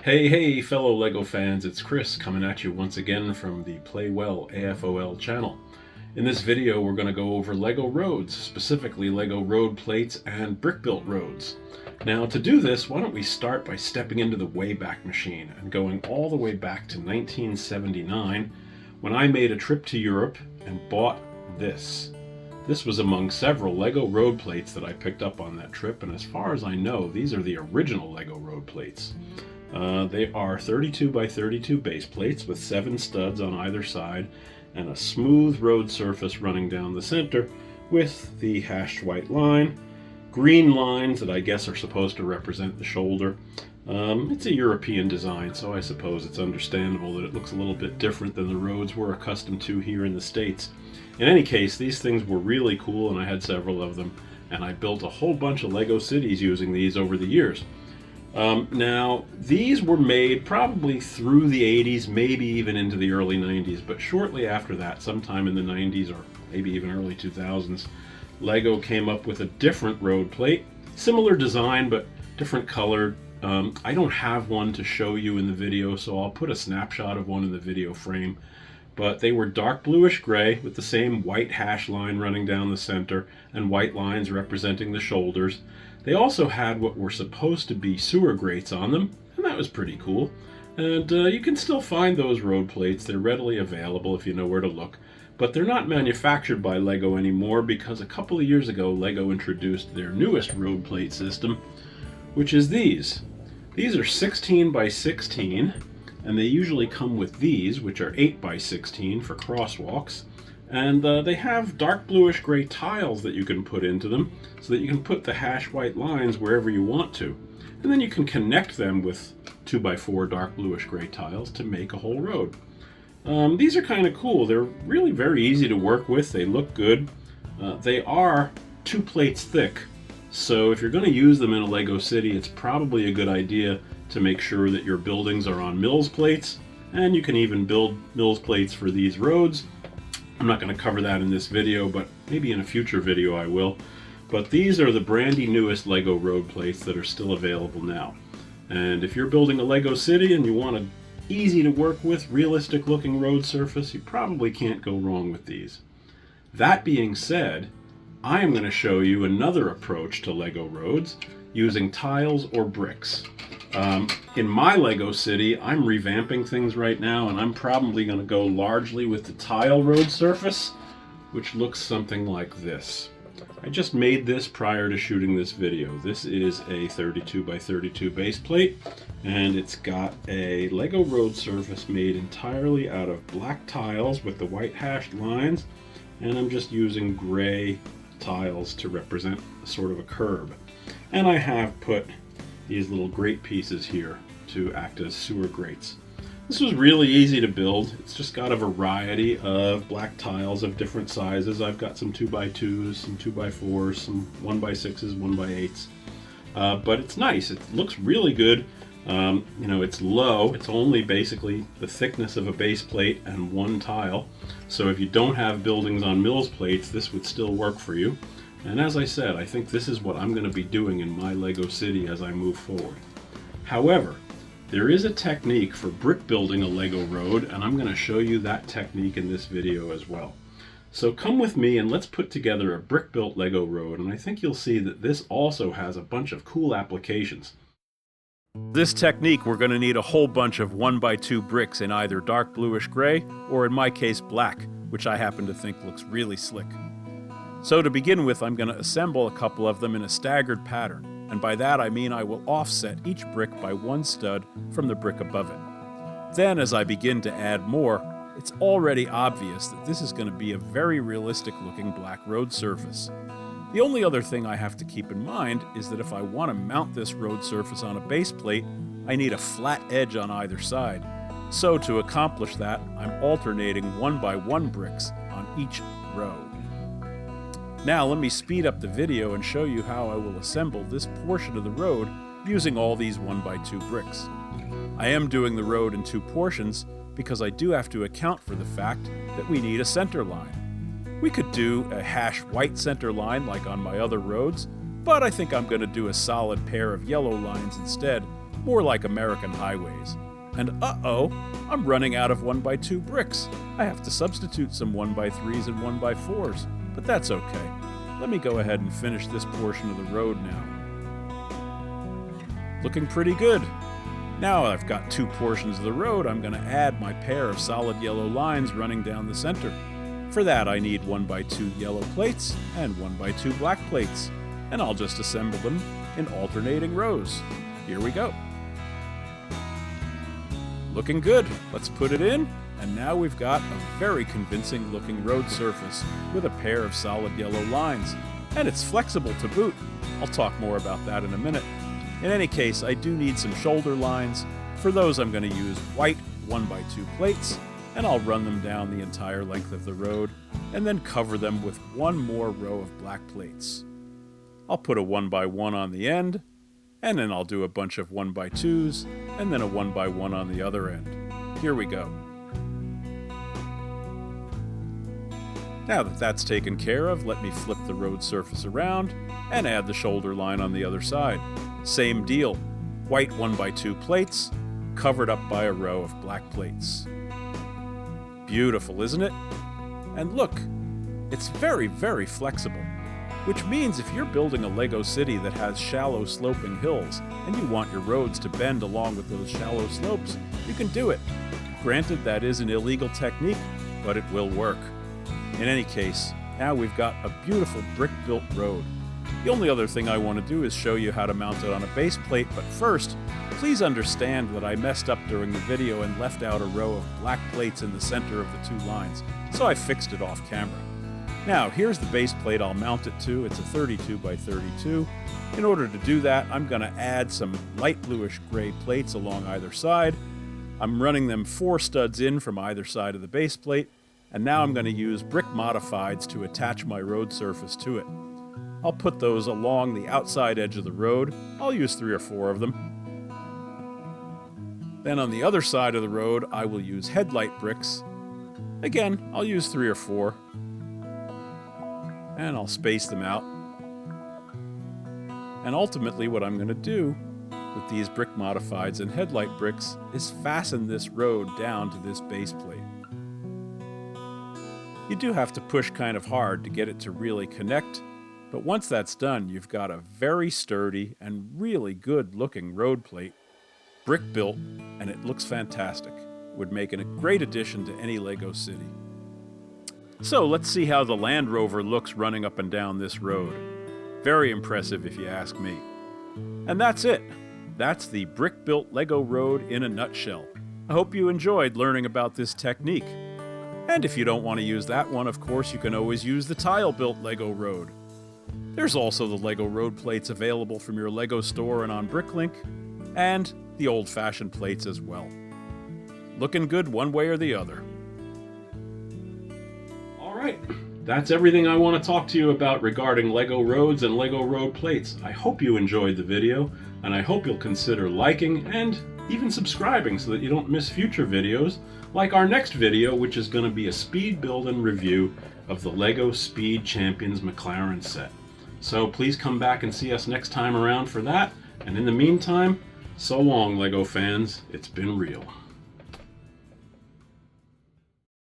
Hey, fellow LEGO fans, it's Chris coming at you once again from the Play Well AFOL channel. In this video, we're going to go over LEGO roads, specifically LEGO road plates and brick-built roads. Now, to do this, why don't we start by stepping into the Wayback Machine and going all the way back to 1979 when I made a trip to Europe and bought this. This was among several LEGO road plates that I picked up on that trip, and as far as I know, these are the original LEGO road plates. They are 32 by 32 base plates with 7 studs on either side and a smooth road surface running down the center with the hashed white line, green lines that I guess are supposed to represent the shoulder. It's a European design, so I suppose it's understandable that it looks a little bit different than the roads we're accustomed to here in the States. In any case, these things were really cool and I had several of them, and I built a whole bunch of LEGO cities using these over the years. Now, these were made probably through the 80s, maybe even into the early 90s, but shortly after that, sometime in the 90s or maybe even early 2000s, LEGO came up with a different road plate. Similar design, but different color. I don't have one to show you in the video, so I'll put a snapshot of one in the video frame. But they were dark bluish gray with the same white hash line running down the center and white lines representing the shoulders. They also had what were supposed to be sewer grates on them, and that was pretty cool. And you can still find those road plates. They're readily available if you know where to look. But they're not manufactured by LEGO anymore because a couple of years ago LEGO introduced their newest road plate system, which is these. These are 16 by 16, and they usually come with these, which are 8 by 16 for crosswalks. And they have dark bluish gray tiles that you can put into them so that you can put the hash white lines wherever you want to. And then you can connect them with 2x4 dark bluish gray tiles to make a whole road. These are kind of cool. They're really very easy to work with. They look good. They are 2 plates thick. So if you're going to use them in a LEGO city, it's probably a good idea to make sure that your buildings are on Mills plates. And you can even build Mills plates for these roads. I'm not going to cover that in this video, but maybe in a future video I will. But these are the brandy newest LEGO road plates that are still available now. And if you're building a LEGO city and you want an easy to work with, realistic looking road surface, you probably can't go wrong with these. That being said, I am going to show you another approach to LEGO roads using tiles or bricks. In my LEGO city, I'm revamping things right now, and I'm probably going to go largely with the tile road surface, which looks something like this. I just made this prior to shooting this video. This is a 32 by 32 base plate, and it's got a LEGO road surface made entirely out of black tiles with the white hashed lines, and I'm just using gray tiles to represent sort of a curb. And I have put these little grate pieces here to act as sewer grates. This was really easy to build. It's just got a variety of black tiles of different sizes. I've got some 2x2s, some 2x4s, some 1x6s, 1x8s. But it's nice. It looks really good. It's low. It's only basically the thickness of a base plate and one tile. So if you don't have buildings on Mills plates, this would still work for you. And as I said, I think this is what I'm going to be doing in my LEGO city as I move forward. However, there is a technique for brick building a LEGO road, and I'm going to show you that technique in this video as well. So come with me and let's put together a brick-built LEGO road, and I think you'll see that this also has a bunch of cool applications. This technique, we're going to need a whole bunch of 1x2 bricks in either dark bluish gray, or in my case black, which I happen to think looks really slick. So to begin with, I'm going to assemble a couple of them in a staggered pattern, and by that I mean I will offset each brick by one stud from the brick above it. Then as I begin to add more, it's already obvious that this is going to be a very realistic looking black road surface. The only other thing I have to keep in mind is that if I want to mount this road surface on a base plate, I need a flat edge on either side. So to accomplish that, I'm alternating 1x1 bricks on each row. Now let me speed up the video and show you how I will assemble this portion of the road using all these 1x2 bricks. I am doing the road in 2 portions because I do have to account for the fact that we need a center line. We could do a hash white center line like on my other roads, but I think I'm going to do a solid pair of yellow lines instead more like American highways. And uh-oh, I'm running out of 1x2 bricks. I have to substitute some 1x3s and 1x4s, but that's okay. Let me go ahead and finish this portion of the road now. Looking pretty good. Now I've got 2 portions of the road, I'm going to add my pair of solid yellow lines running down the center. For that I need 1x2 yellow plates and 1x2 black plates, and I'll just assemble them in alternating rows. Here we go. Looking good. Let's put it in, and now we've got a very convincing looking road surface with a pair of solid yellow lines, and it's flexible to boot. I'll talk more about that in a minute. In any case, I do need some shoulder lines. For those I'm going to use white 1x2 plates, and I'll run them down the entire length of the road, and then cover them with one more row of black plates. I'll put a 1x1 on the end, and then I'll do a bunch of 1x2s, and then a 1x1 on the other end. Here we go. Now that that's taken care of, let me flip the road surface around and add the shoulder line on the other side. Same deal, white 1x2 plates, covered up by a row of black plates. Beautiful, isn't it? And look, it's very, very flexible. Which means if you're building a Lego city that has shallow sloping hills, and you want your roads to bend along with those shallow slopes, you can do it. Granted, that is an illegal technique, but it will work. In any case, now we've got a beautiful brick-built road. The only other thing I want to do is show you how to mount it on a base plate, but first, please understand that I messed up during the video and left out a row of black plates in the center of the 2 lines, so I fixed it off camera. Now, here's the base plate I'll mount it to. It's a 32x32. In order to do that, I'm going to add some light bluish gray plates along either side. I'm running them 4 studs in from either side of the base plate, and now I'm going to use brick modifieds to attach my road surface to it. I'll put those along the outside edge of the road. I'll use 3 or 4 of them. Then on the other side of the road, I will use headlight bricks. Again, I'll use 3 or 4. And I'll space them out. And ultimately what I'm going to do with these brick modifieds and headlight bricks is fasten this road down to this base plate. You do have to push kind of hard to get it to really connect, but once that's done, you've got a very sturdy and really good looking road plate, brick built, and it looks fantastic. Would make it a great addition to any Lego city. So let's see how the Land Rover looks running up and down this road. Very impressive if you ask me. And that's it. That's the brick-built Lego road in a nutshell. I hope you enjoyed learning about this technique. And if you don't want to use that one, of course, you can always use the tile-built Lego road. There's also the Lego road plates available from your Lego store and on Bricklink, and the old-fashioned plates as well. Looking good one way or the other. Alright, that's everything I want to talk to you about regarding Lego roads and Lego road plates. I hope you enjoyed the video, and I hope you'll consider liking and even subscribing so that you don't miss future videos, like our next video, which is going to be a speed build and review of the Lego Speed Champions McLaren set. So please come back and see us next time around for that, and in the meantime, so long Lego fans, it's been real.